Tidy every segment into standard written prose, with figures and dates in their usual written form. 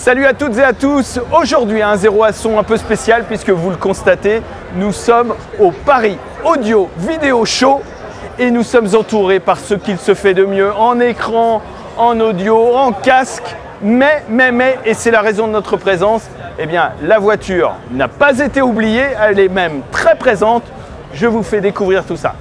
Salut à toutes et à tous. Aujourd'hui, un 0 à son un peu spécial puisque vous le constatez, nous sommes au Paris Audio Vidéo Show et nous sommes entourés par ce qu'il se fait de mieux en écran, en audio, en casque. Mais, et c'est la raison de notre présence, eh bien, la voiture n'a pas été oubliée, elle est même très présente. Je vous fais découvrir tout ça.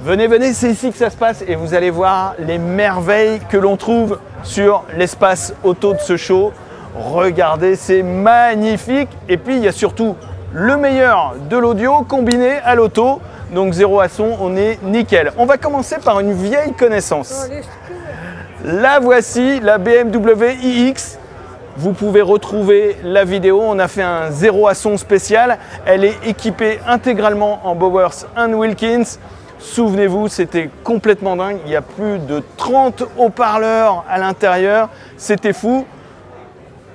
Venez, c'est ici que ça se passe et vous allez voir les merveilles que l'on trouve sur l'espace auto de ce show. Regardez, c'est magnifique. Et puis, il y a surtout le meilleur de l'audio combiné à l'auto. Donc, 0 à son, on est nickel. On va commencer par une vieille connaissance. La voici, la BMW iX. Vous pouvez retrouver la vidéo. On a fait un 0 à son spécial. Elle est équipée intégralement en Bowers & Wilkins. Souvenez-vous, c'était complètement dingue. Il y a plus de 30 haut-parleurs à l'intérieur. C'était fou.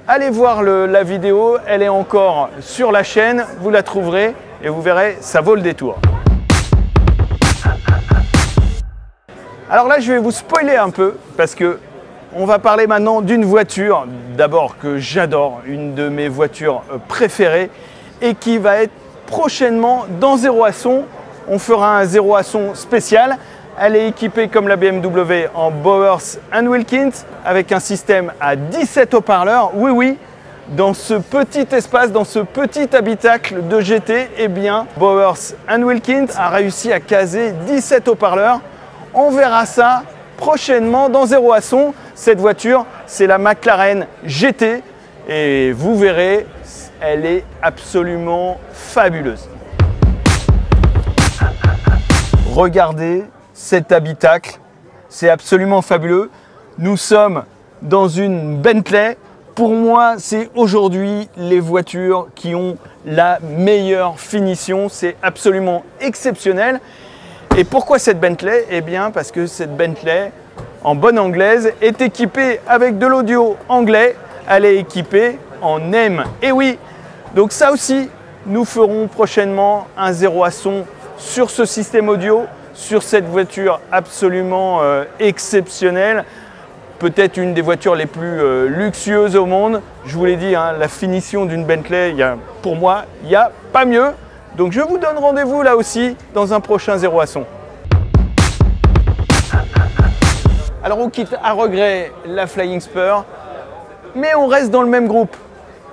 Allez voir la vidéo. Elle est encore sur la chaîne. Vous la trouverez et vous verrez, ça vaut le détour. Alors là, je vais vous spoiler un peu parce que on va parler maintenant d'une voiture, d'abord que j'adore, une de mes voitures préférées et qui va être prochainement dans 0 à son. On fera un 0 à son spécial. Elle est équipée comme la BMW en Bowers & Wilkins avec un système à 17 haut-parleurs. Oui, dans ce petit espace, dans ce petit habitacle de GT, eh bien, Bowers & Wilkins a réussi à caser 17 haut-parleurs. On verra ça prochainement dans 0 à son. Cette voiture, c'est la McLaren GT et vous verrez, elle est absolument fabuleuse. Regardez cet habitacle, c'est absolument fabuleux. Nous sommes dans une Bentley. Pour moi, c'est aujourd'hui les voitures qui ont la meilleure finition. C'est absolument exceptionnel. Et pourquoi cette Bentley? Eh bien, parce que cette Bentley, en bonne anglaise, est équipée avec de l'audio anglais. Elle est équipée en NEM. Et oui, donc ça aussi, nous ferons prochainement un 0 à son sur ce système audio, sur cette voiture absolument exceptionnelle, peut-être une des voitures les plus luxueuses au monde. Je vous l'ai dit, hein, la finition d'une Bentley, pour moi, il n'y a pas mieux. Donc je vous donne rendez-vous là aussi dans un prochain 0 à son. Alors on quitte à regret la Flying Spur, mais on reste dans le même groupe.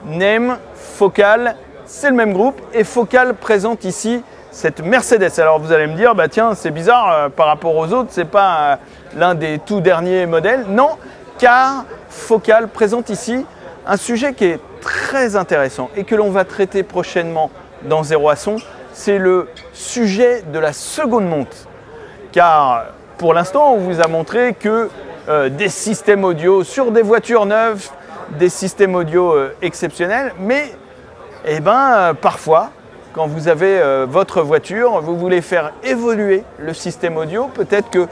NEM, Focal, c'est le même groupe et Focal présente ici cette Mercedes. Alors vous allez me dire, bah tiens, c'est bizarre par rapport aux autres, c'est pas l'un des tout derniers modèles. Non, car Focal présente ici un sujet qui est très intéressant et que l'on va traiter prochainement dans 0 à son, c'est le sujet de la seconde monte. Car pour l'instant, on vous a montré que des systèmes audio sur des voitures neuves, des systèmes audio exceptionnels, mais parfois, quand vous avez votre voiture, vous voulez faire évoluer le système audio. Peut-être que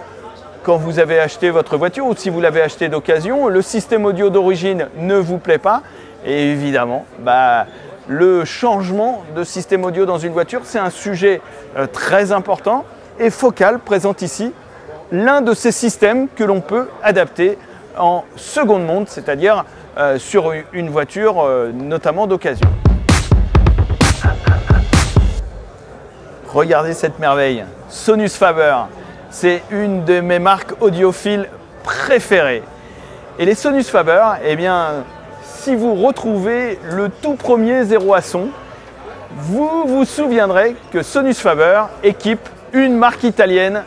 quand vous avez acheté votre voiture ou si vous l'avez acheté d'occasion, le système audio d'origine ne vous plaît pas. Et évidemment, le changement de système audio dans une voiture, c'est un sujet très important. Et Focal présente ici l'un de ces systèmes que l'on peut adapter en seconde monte, c'est-à-dire sur une voiture notamment d'occasion. Regardez cette merveille, Sonus Faber, c'est une de mes marques audiophiles préférées. Et les Sonus Faber, eh bien, si vous retrouvez le tout premier 0 à son, vous vous souviendrez que Sonus Faber équipe une marque italienne,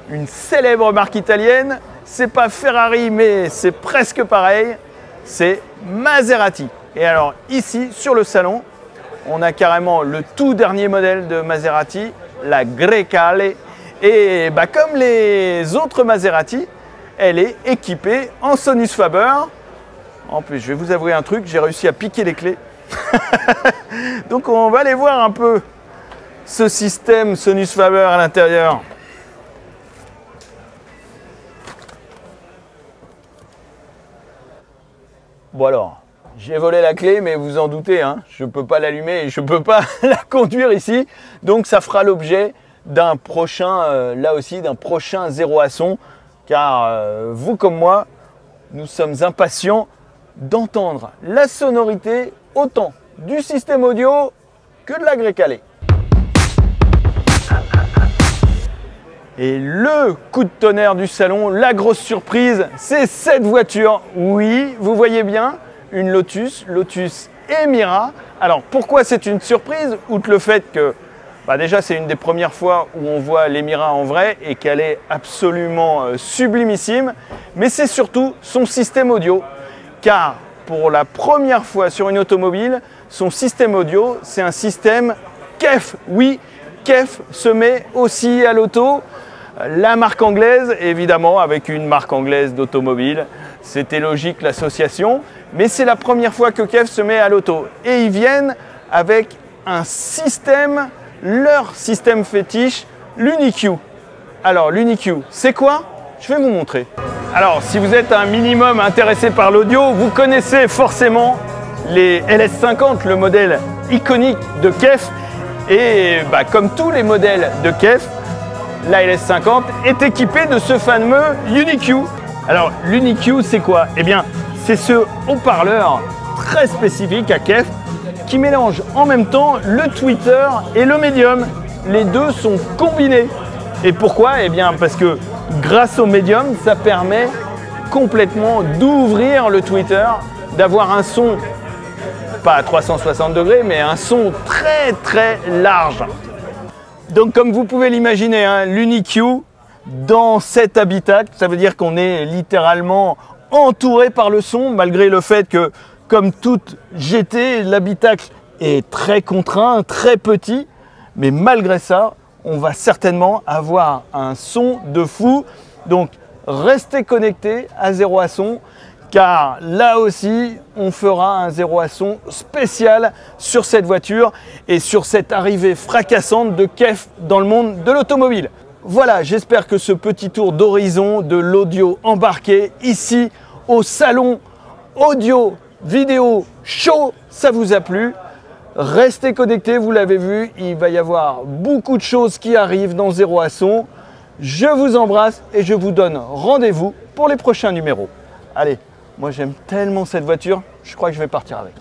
une célèbre marque italienne. C'est pas Ferrari, mais c'est presque pareil, c'est Maserati. Et alors ici, sur le salon, on a carrément le tout dernier modèle de Maserati, la Grecale. Et comme les autres Maserati, elle est équipée en Sonus Faber. En plus, je vais vous avouer un truc, j'ai réussi à piquer les clés. Donc on va aller voir un peu ce système Sonus Faber à l'intérieur. Bon alors, j'ai volé la clé, mais vous en doutez, hein, je ne peux pas l'allumer et je ne peux pas la conduire ici. Donc ça fera l'objet d'un prochain, là aussi, d'un prochain 0 à son. Car vous comme moi, nous sommes impatients d'entendre la sonorité autant du système audio que de la grille calée. Et le coup de tonnerre du salon, la grosse surprise, c'est cette voiture. Oui, vous voyez bien, une Lotus Emira. Alors pourquoi c'est une surprise? Outre le fait que déjà c'est une des premières fois où on voit l'Emira en vrai et qu'elle est absolument sublimissime, mais c'est surtout son système audio. Car pour la première fois sur une automobile, son système audio, c'est un système KEF. Oui, KEF se met aussi à l'auto. La marque anglaise, évidemment, avec une marque anglaise d'automobile, c'était logique l'association, mais c'est la première fois que KEF se met à l'auto. Et ils viennent avec un système, leur système fétiche, l'UniQ. Alors l'UniQ, c'est quoi? Je vais vous montrer. Alors si vous êtes un minimum intéressé par l'audio, vous connaissez forcément les LS50, le modèle iconique de KEF. Et comme tous les modèles de KEF, la LS50 est équipée de ce fameux UniQ. Alors l'UniQ, c'est quoi? Eh bien, c'est ce haut-parleur très spécifique à KEF qui mélange en même temps le tweeter et le médium. Les deux sont combinés. Et pourquoi? Eh bien, parce que grâce au médium, ça permet complètement d'ouvrir le tweeter, d'avoir un son, pas à 360 degrés, mais un son très très large. Donc comme vous pouvez l'imaginer, hein, l'UniQ dans cet habitacle, ça veut dire qu'on est littéralement entouré par le son, malgré le fait que, comme toute GT, l'habitacle est très contraint, très petit, mais malgré ça, on va certainement avoir un son de fou. Donc restez connectés à 0 à son, car là aussi, on fera un 0 à son spécial sur cette voiture et sur cette arrivée fracassante de KEF dans le monde de l'automobile. Voilà, j'espère que ce petit tour d'horizon de l'audio embarqué ici au salon audio vidéo show, ça vous a plu. Restez connectés, vous l'avez vu, il va y avoir beaucoup de choses qui arrivent dans 0 à son. Je vous embrasse et je vous donne rendez-vous pour les prochains numéros. Allez, moi j'aime tellement cette voiture, je crois que je vais partir avec.